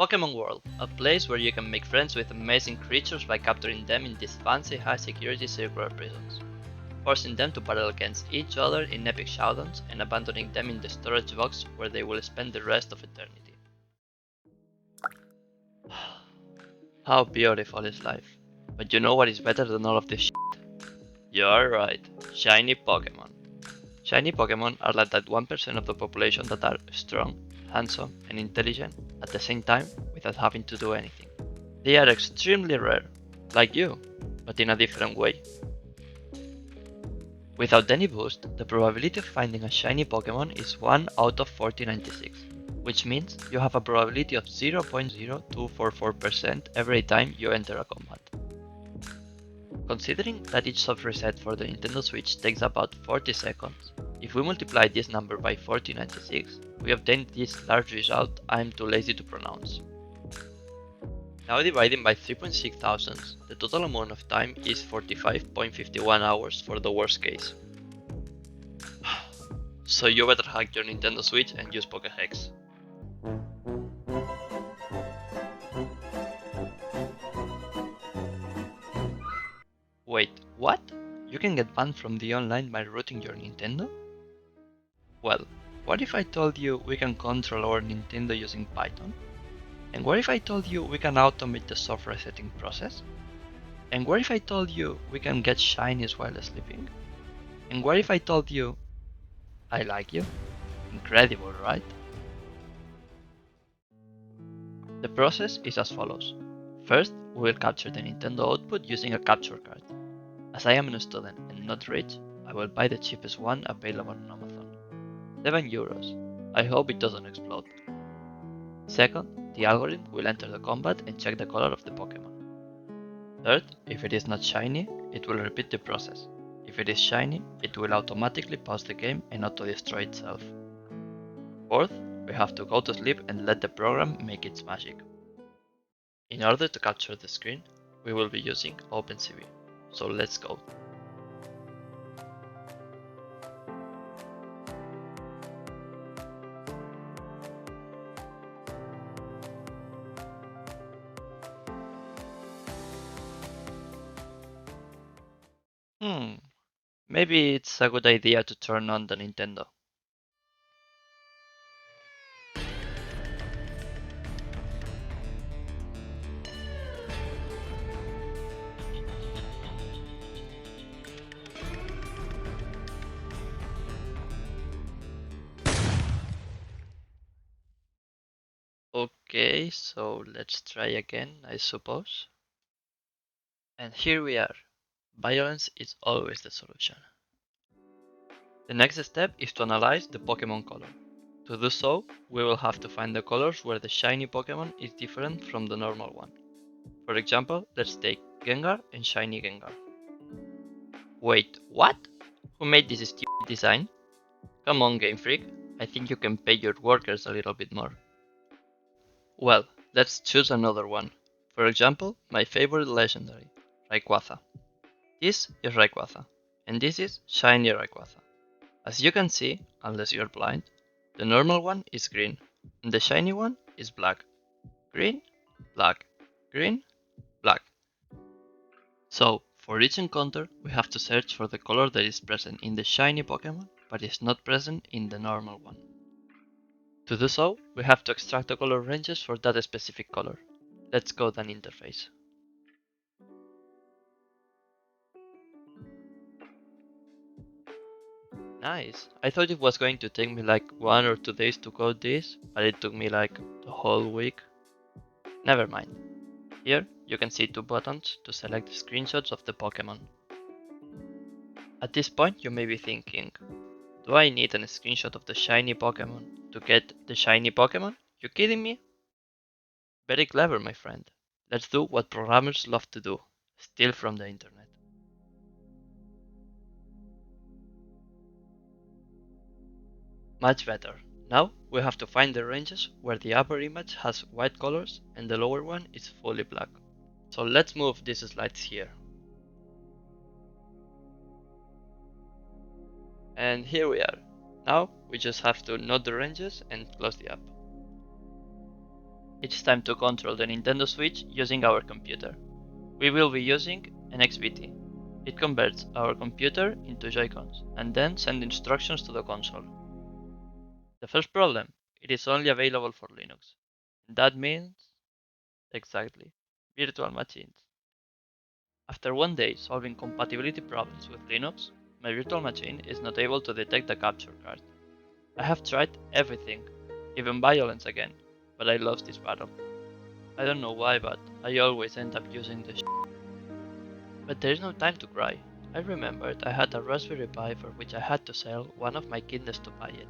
Pokémon World, a place where you can make friends with amazing creatures by capturing them in these fancy high-security circular prisons, forcing them to battle against each other in epic showdowns and abandoning them in the storage box where they will spend the rest of eternity. How beautiful is life. But you know what is better than all of this shit? You're right, shiny Pokémon. Shiny Pokémon are like that 1% of the population that are strong, handsome, and intelligent at the same time without having to do anything. They are extremely rare, like you, but in a different way. Without any boost, the probability of finding a shiny Pokémon is 1 out of 4096, which means you have a probability of 0.0244% every time you enter a combat. Considering that each soft reset for the Nintendo Switch takes about 40 seconds, if we multiply this number by 4096, we obtain this large result I am too lazy to pronounce. Now dividing by 3.6 thousands, the total amount of time is 45.51 hours for the worst case. So you better hack your Nintendo Switch and use Pokéhex. Wait, what? You can get banned from the online by rooting your Nintendo? Well, what if I told you we can control our Nintendo using Python? And what if I told you we can automate the soft resetting process? And what if I told you we can get shinies while sleeping? And what if I told you I like you? Incredible, right? The process is as follows. First, we will capture the Nintendo output using a capture card. As I am a student and not rich, I will buy the cheapest one available on Amazon. 7 euros. I hope it doesn't explode. Second, the algorithm will enter the combat and check the color of the Pokémon. Third, if it is not shiny, it will repeat the process. If it is shiny, it will automatically pause the game and auto-destroy itself. Fourth, we have to go to sleep and let the program make its magic. In order to capture the screen, we will be using opencv. So let's go. Maybe it's a good idea to turn on the Nintendo. Okay, so let's try again, I suppose. And here we are. Violence is always the solution. The next step is to analyze the Pokémon color. To do so, we will have to find the colors where the shiny Pokémon is different from the normal one. For example, let's take Gengar and shiny Gengar. Wait, what? Who made this stupid design? Come on, Game Freak, I think you can pay your workers a little bit more. Well, let's choose another one. For example, my favorite legendary, Rayquaza. This is Rayquaza, and this is shiny Rayquaza. As you can see, unless you're blind, the normal one is green, and the shiny one is black. Green, black, green, black. So, for each encounter, we have to search for the color that is present in the shiny Pokémon, but is not present in the normal one. To do so, we have to extract the color ranges for that specific color. Let's code an interface. Nice. I thought it was going to take me like 1 or 2 days to code this, but it took me like the whole week. Never mind. Here you can see 2 buttons to select screenshots of the Pokémon. At this point you may be thinking, do I need a screenshot of the shiny Pokémon to get the shiny Pokémon? You kidding me? Very clever, my friend. Let's do what programmers love to do, steal from the internet. Much better. Now we have to find the ranges where the upper image has white colors and the lower one is fully black. So let's move these slides here. And here we are. Now we just have to note the ranges and close the app. It's time to control the Nintendo Switch using our computer. We will be using an XVT. It converts our computer into Joy-Cons and then sends instructions to the console. The first problem, it is only available for Linux. That means, exactly, virtual machines. After one day solving compatibility problems with Linux, my virtual machine is not able to detect the capture card. I have tried everything, even violence again, but I lost this battle. I don't know why, but I always end up using this. But there is no time to cry. I remembered I had a Raspberry Pi for which I had to sell one of my kidneys to buy it.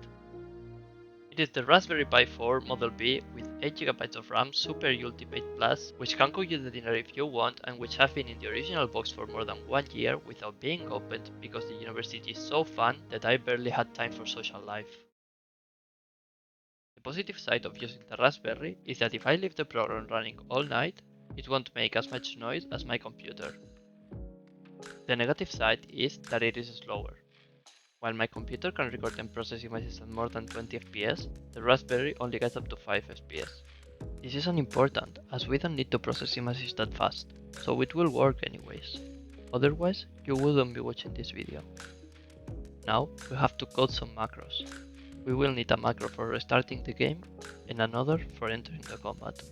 It is the Raspberry Pi 4 Model B with 8GB of RAM Super Ultimate Plus, which can cook you the dinner if you want and which have been in the original box for more than 1 year without being opened because the university is so fun that I barely had time for social life. The positive side of using the Raspberry is that if I leave the program running all night, it won't make as much noise as my computer. The negative side is that it is slower. While my computer can record and process images at more than 20 FPS, the Raspberry only gets up to 5 FPS. This is unimportant, as we don't need to process images that fast, so it will work anyways. Otherwise, you wouldn't be watching this video. Now, we have to code some macros. We will need a macro for restarting the game, and another for entering the combat.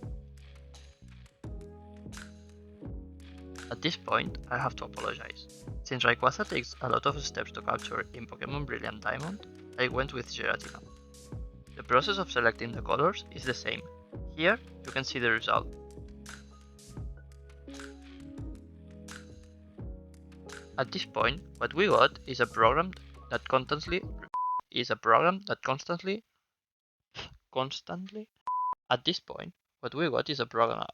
At this point, I have to apologize. Since Rayquaza takes a lot of steps to capture in Pokémon Brilliant Diamond, I went with Giratina. The process of selecting the colors is the same. Here, you can see the result. At this point, what we got is a program that constantly At this point, what we got is a program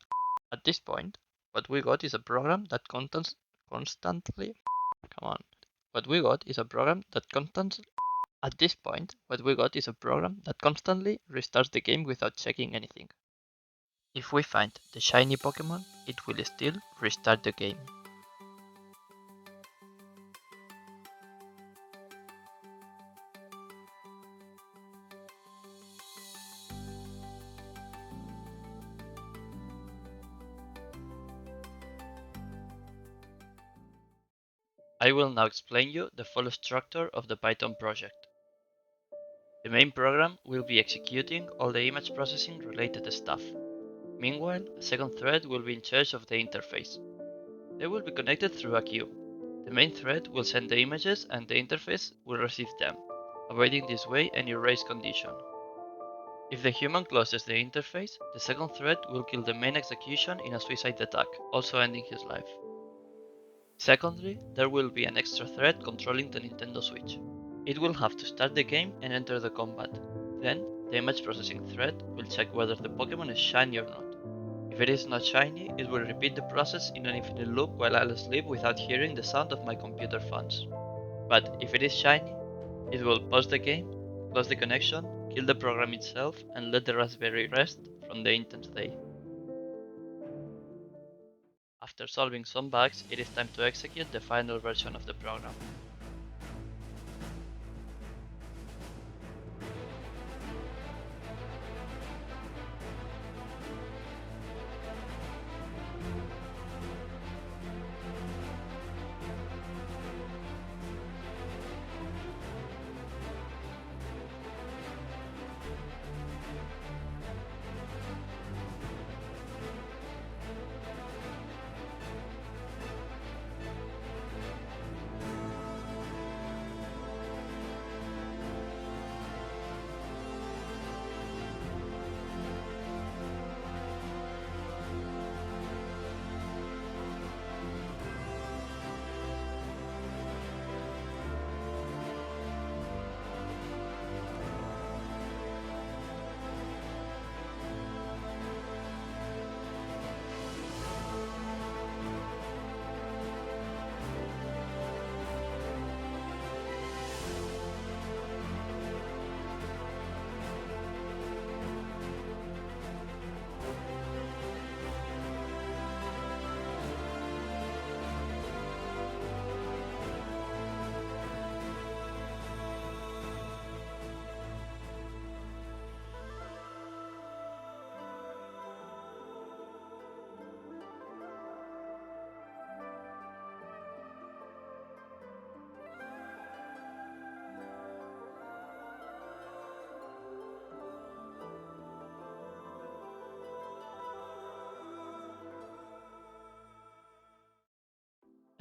At this point, what we got is a program that constantly come on. What we got is a program that constantly At this point, what we got is a program that constantly restarts the game without checking anything. If we find the shiny Pokémon, it will still restart the game. I will now explain you the full structure of the Python project. The main program will be executing all the image processing related stuff. Meanwhile, a second thread will be in charge of the interface. They will be connected through a queue. The main thread will send the images and the interface will receive them, avoiding this way any race condition. If the human closes the interface, the second thread will kill the main execution in a suicide attack, also ending his life. Secondly, there will be an extra thread controlling the Nintendo Switch. It will have to start the game and enter the combat. Then, the image processing thread will check whether the Pokémon is shiny or not. If it is not shiny, it will repeat the process in an infinite loop while I'll sleep without hearing the sound of my computer phones. But if it is shiny, it will pause the game, close the connection, kill the program itself, and let the Raspberry rest from the intense day. After solving some bugs, it is time to execute the final version of the program.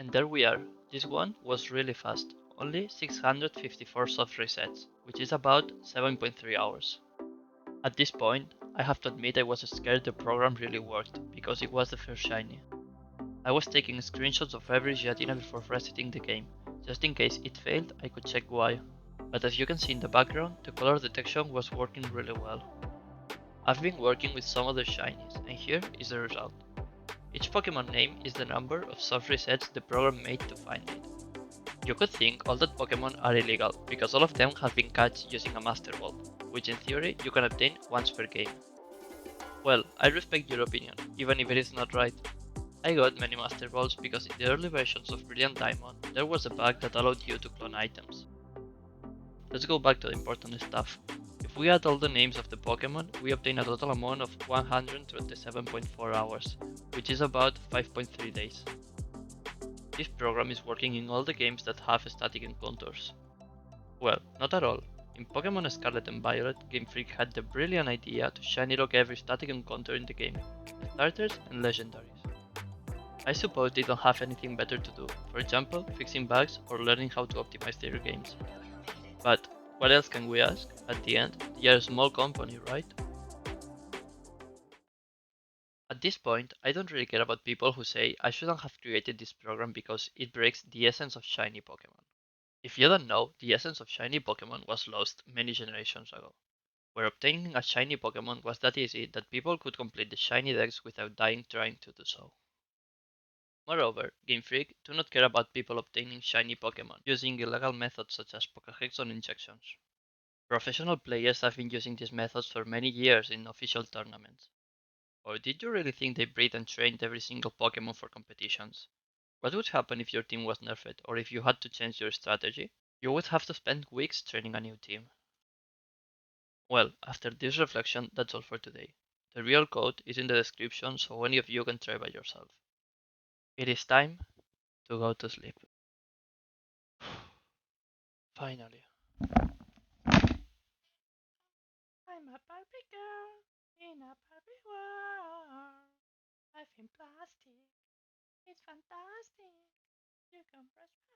And there we are. This one was really fast, only 654 soft resets, which is about 7.3 hours. At this point, I have to admit I was scared the program really worked, because it was the first shiny. I was taking screenshots of every Giratina before resetting the game, just in case it failed I could check why. But as you can see in the background, the color detection was working really well. I've been working with some other shinies, and here is the result. Each Pokemon name is the number of soft resets the program made to find it. You could think all that Pokemon are illegal, because all of them have been caught using a Master Ball, which in theory you can obtain once per game. Well, I respect your opinion, even if it is not right. I got many Master Balls because in the early versions of Brilliant Diamond, there was a bug that allowed you to clone items. Let's go back to the important stuff. If we add all the names of the Pokemon, we obtain a total amount of 127.4 hours, which is about 5.3 days. This program is working in all the games that have static encounters. Well, not at all. In Pokemon Scarlet and Violet, Game Freak had the brilliant idea to shiny lock every static encounter in the game, starters and legendaries. I suppose they don't have anything better to do, for example, fixing bugs or learning how to optimize their games. But what else can we ask? At the end, they are a small company, right? At this point, I don't really care about people who say I shouldn't have created this program because it breaks the essence of shiny Pokemon. If you don't know, the essence of shiny Pokemon was lost many generations ago, where obtaining a shiny Pokemon was that easy that people could complete the shiny decks without dying trying to do so. Moreover, Game Freak do not care about people obtaining shiny Pokemon using illegal methods such as Pokéhexon injections. Professional players have been using these methods for many years in official tournaments. Or did you really think they breed and trained every single Pokemon for competitions? What would happen if your team was nerfed, or if you had to change your strategy? You would have to spend weeks training a new team. Well, after this reflection, that's all for today. The real code is in the description so any of you can try by yourself. It is time to go to sleep. Finally. I'm a Barbie girl in a Barbie world. Life in plastic. It's fantastic. You can brush